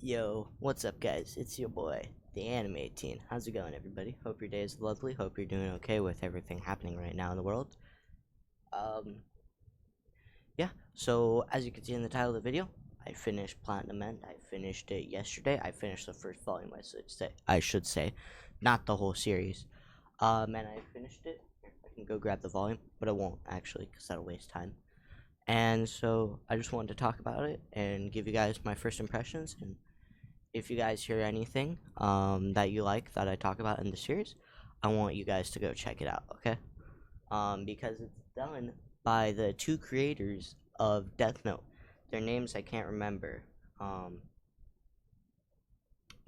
Yo, what's up guys? It's your boy, the Anime Teen. How's it going everybody? Hope your day is lovely. Hope you're doing okay with everything happening right now in the world. Um, yeah, so as you can see in the title of the video, I finished Platinum End. I finished it yesterday. I finished the first volume, I should say. Not the whole series. And I finished it. Here, I can go grab the volume, but I won't actually, because that'll waste time. And so I just wanted to talk about it and give you guys my first impressions. And if you guys hear anything that you like that I talk about in the series, I want you guys to go check it out, okay? Because it's done by the two creators of Death Note. Their names I can't remember. Yeah,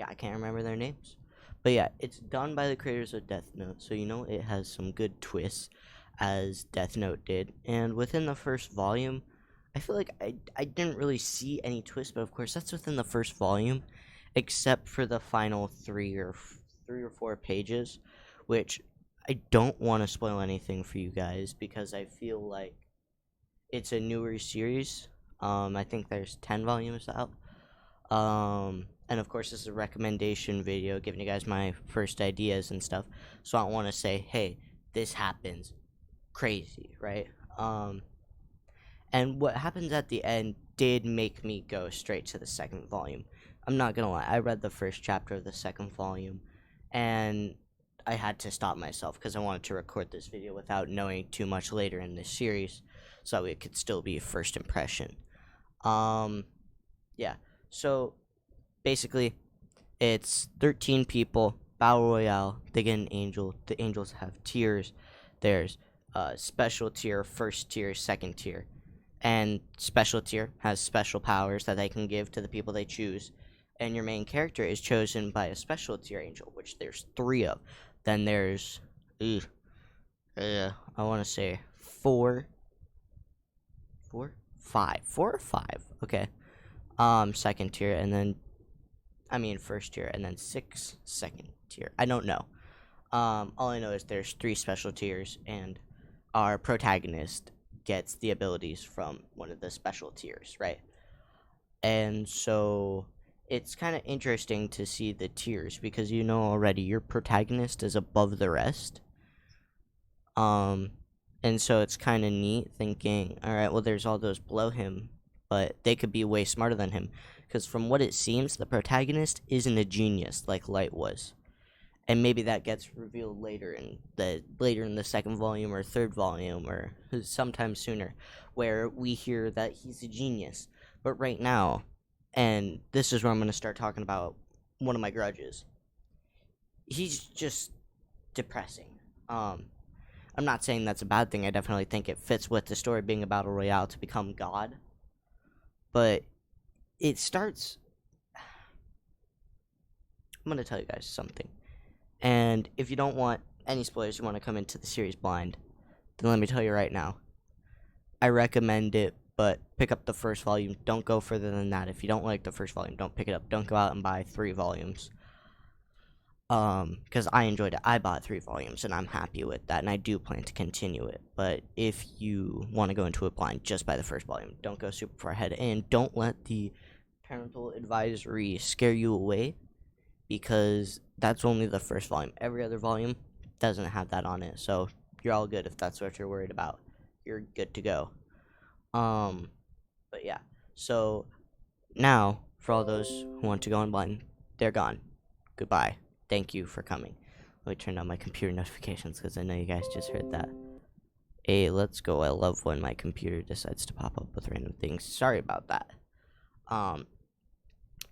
I can't remember their names. But yeah, it's done by the creators of Death Note, so you know it has some good twists, as Death Note did. And within the first volume, I feel like I didn't really see any twists, but of course that's within the first volume, except for the final three or four pages, which I don't want to spoil anything for you guys because I feel like it's a newer series. I think there's 10 volumes out. And of course, this is a recommendation video giving you guys my first ideas and stuff. So I don't want to say, hey, this happens crazy, right? And what happens at the end did make me go straight to the second volume. I'm not gonna lie, I read the first chapter of the second volume, and I had to stop myself because I wanted to record this video without knowing too much later in this series, so it could still be a first impression. Yeah. So basically, it's 13 people, battle royale. They get an angel. The angels have tiers. There's special tier, first tier, second tier, and special tier has special powers that they can give to the people they choose. And your main character is chosen by a special tier angel, which there's three of. Then there's, I want to say four or five. Okay. Second tier, and then first tier, and then six second tier. I don't know. All I know is there's three special tiers, and our protagonist gets the abilities from one of the special tiers, right? And so it's kind of interesting to see the tiers because you know already your protagonist is above the rest. And so it's kind of neat thinking, all right, well, there's all those below him, but they could be way smarter than him. Because from what it seems, the protagonist isn't a genius like Light was, and maybe that gets revealed later in the second volume or third volume or sometime sooner, where we hear that he's a genius. But right now, and this is where I'm going to start talking about one of my grudges. He's just depressing. I'm not saying that's a bad thing. I definitely think it fits with the story being a battle royale to become God. But it starts. I'm going to tell you guys something. And if you don't want any spoilers, you want to come into the series blind, then let me tell you right now. I recommend it, but pick up the first volume. Don't go further than that. If you don't like the first volume, don't pick it up. Don't go out and buy 3 volumes. Because I enjoyed it. I bought 3 volumes, and I'm happy with that, and I do plan to continue it. But if you want to go into it blind, just buy the first volume. Don't go super far ahead, and don't let the parental advisory scare you away, because that's only the first volume. Every other volume doesn't have that on it, so you're all good if that's what you're worried about. You're good to go. But yeah. So now, for all those who want to go in blind, they're gone. Goodbye. Thank you for coming. Let me turn on my computer notifications because I know you guys just heard that. Hey, let's go. I love when my computer decides to pop up with random things. Sorry about that.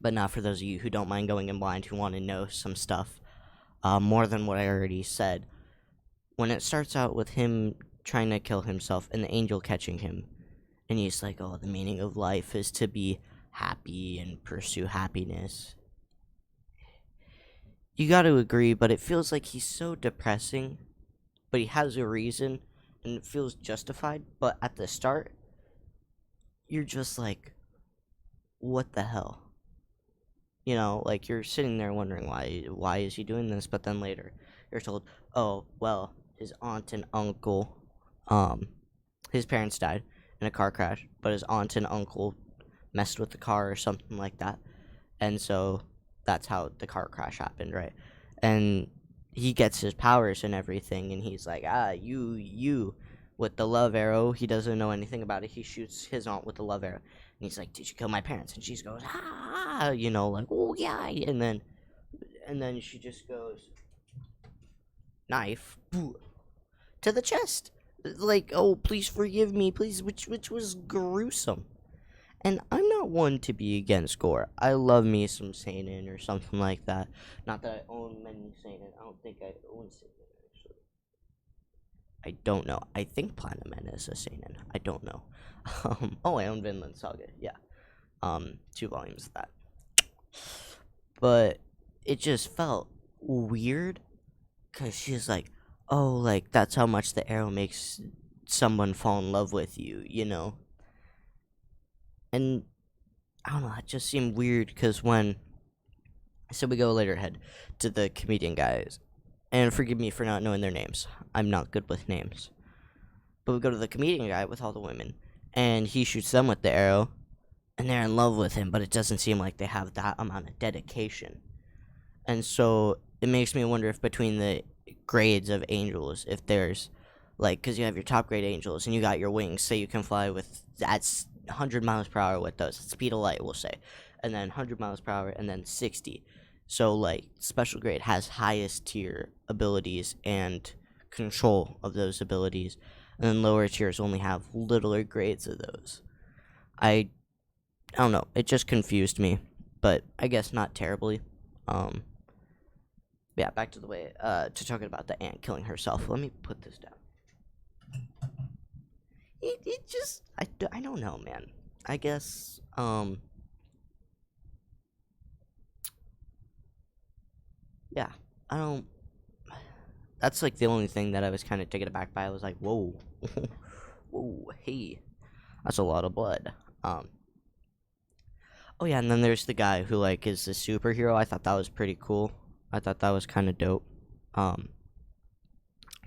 But now for those of you who don't mind going in blind, who want to know some stuff, more than what I already said, when it starts out with him trying to kill himself and the angel catching him, and he's like, oh, the meaning of life is to be happy and pursue happiness. You gotta agree, but it feels like he's so depressing, but he has a reason, and it feels justified, but at the start, you're just like, what the hell? You know, like, you're sitting there wondering why is he doing this, but then later, you're told, oh, well, his aunt and uncle, his parents died in a car crash, but his aunt and uncle messed with the car or something like that, And so that's how the car crash happened, right? And he gets his powers and everything, and he's like, you, with the love arrow. He doesn't know anything about it. He shoots his aunt with the love arrow, and he's like, did you kill my parents? And she goes, like, oh yeah, and then she just goes, knife, boo, to the chest, like, oh, please forgive me, please, which was gruesome. And I'm not one to be against gore. I love me some seinen or something like that. Not that I own many seinen. I don't think I own seinen, actually. I don't know. I think Platinum Men is a seinen. I don't know. Oh, I own Vinland Saga. Yeah. 2 volumes of that. But it just felt weird because she's like, oh, like, that's how much the arrow makes someone fall in love with you, you know? And I don't know, it just seemed weird because so we go later ahead to the comedian guys, and forgive me for not knowing their names. I'm not good with names. But we go to the comedian guy with all the women, and he shoots them with the arrow, and they're in love with him, but it doesn't seem like they have that amount of dedication. And so it makes me wonder if between the grades of angels, if there's, like, because you have your top grade angels, and you got your wings, so you can fly with, that's 100 miles per hour with those, speed of light, we'll say, and then 100 miles per hour, and then 60. So, like, special grade has highest tier abilities and control of those abilities, and then lower tiers only have littler grades of those. I don't know, it just confused me, but I guess not terribly. Yeah, back to the way, to talking about the ant killing herself. Let me put this down. It just, I don't know, man. I guess, yeah, I don't, that's like the only thing that I was kind of taken aback by. I was like, whoa, whoa, hey, that's a lot of blood. Oh yeah, and then there's the guy who, like, is the superhero. I thought that was pretty cool. I thought that was kind of dope. The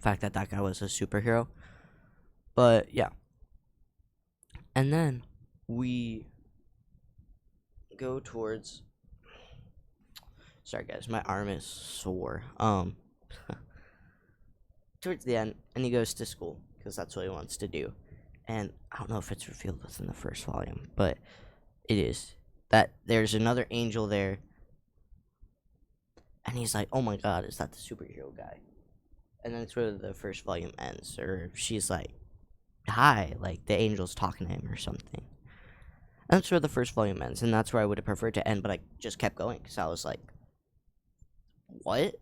fact that that guy was a superhero. But yeah, and then we go towards. Sorry guys, my arm is sore. Towards the end, and he goes to school because that's what he wants to do. And I don't know if it's revealed within the first volume, but it is that there's another angel there, and he's like, "Oh my God, is that the superhero guy?" And then it's where the first volume ends, or she's like, "Hi," like the angel's talking to him or something. And that's where the first volume ends, and that's where I would have preferred to end, but I just kept going because I was like, "What?"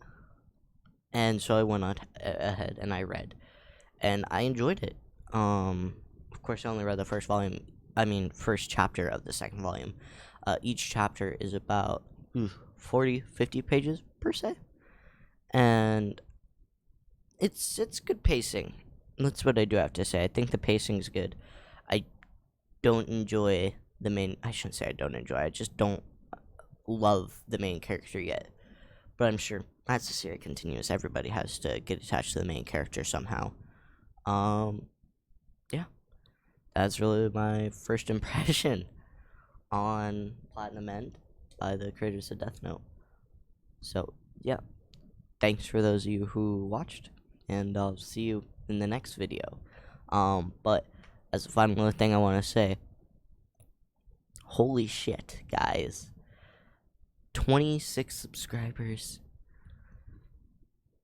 And so I went on ahead and I read, and I enjoyed it. Of course, I only read the first volume. I mean, first chapter of the second volume. Each chapter is about 40, 50 pages per se, and it's good pacing. That's what I do have to say. I think the pacing's good. I don't enjoy the main. I shouldn't say I don't enjoy. I just don't love the main character yet. But I'm sure as the series continues, everybody has to get attached to the main character somehow. Yeah, that's really my first impression on Platinum End by the creators of Death Note. So yeah, thanks for those of you who watched, and I'll see you in the next video. But as a final thing I want to say, holy shit, guys. 26 subscribers.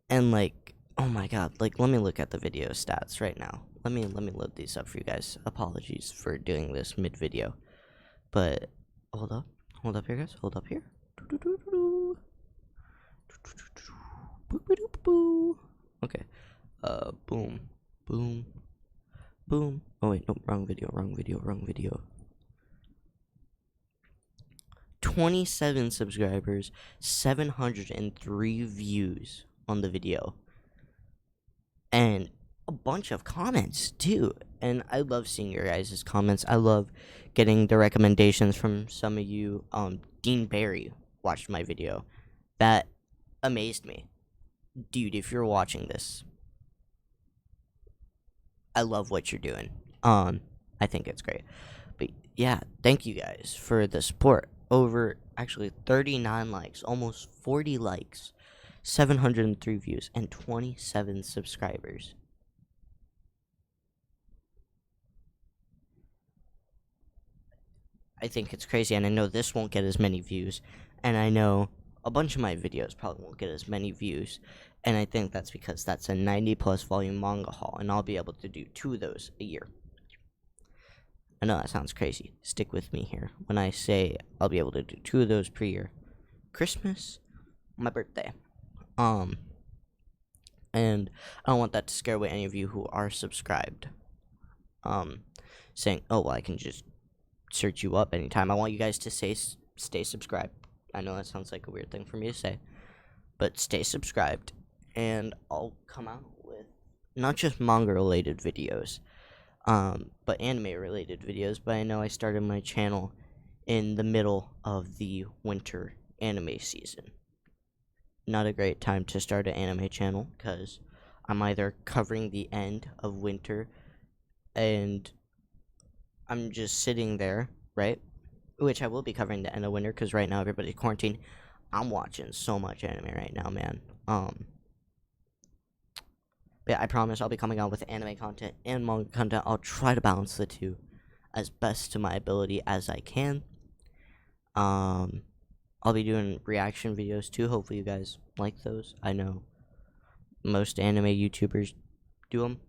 And like, oh my God, like let me look at the video stats right now. Let me load these up for you guys. Apologies for doing this mid video. But hold up here guys, hold up here. Okay. Boom. Boom. Boom. Oh wait, no, wrong video. 27 subscribers, 703 views on the video, and a bunch of comments too. And I love seeing your guys' comments. I love getting the recommendations from some of you. Dean Barry watched my video. That amazed me. Dude, if you're watching this, I love what you're doing. I think it's great. But yeah, thank you guys for the support. over actually 39 likes, almost 40 likes, 703 views, and 27 subscribers. I think it's crazy, and I know this won't get as many views, and I know a bunch of my videos probably won't get as many views, and I think that's because that's a 90 plus volume manga haul, and I'll be able to do 2 of those a year. I know that sounds crazy. Stick with me here when I say I'll be able to do 2 of those per year. Christmas, my birthday. And I don't want that to scare away any of you who are subscribed. Saying, oh, well, I can just search you up anytime. I want you guys to stay subscribed. I know that sounds like a weird thing for me to say, but stay subscribed, and I'll come out with not just manga related videos, but anime related videos. But I know I started my channel in the middle of the winter anime season. Not a great time to start an anime channel, because I'm either covering the end of winter and I'm just sitting there, right? Which I will be covering the end of winter, because right now everybody's quarantined. I'm watching so much anime right now, man. But yeah, I promise I'll be coming out with anime content and manga content. I'll try to balance the two as best to my ability as I can. I'll be doing reaction videos too. Hopefully you guys like those. I know most anime YouTubers do them.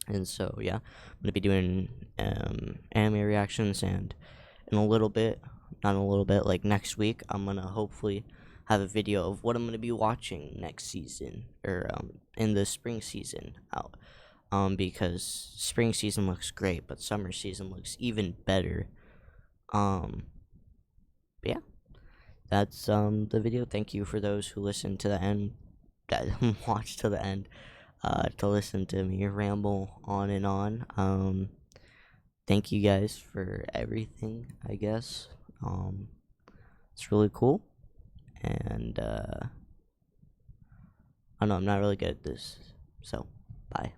And so yeah, I'm gonna be doing anime reactions, and in a little bit, not a little bit, like next week, I'm gonna hopefully have a video of what I'm gonna be watching next season, or in the spring season out. Because spring season looks great, but summer season looks even better. But yeah, that's the video. Thank you for those who listened to the end, that watched to the end, to listen to me ramble on and on. Thank you guys for everything, I guess. It's really cool, and I don't know, I'm not really good at this, so bye.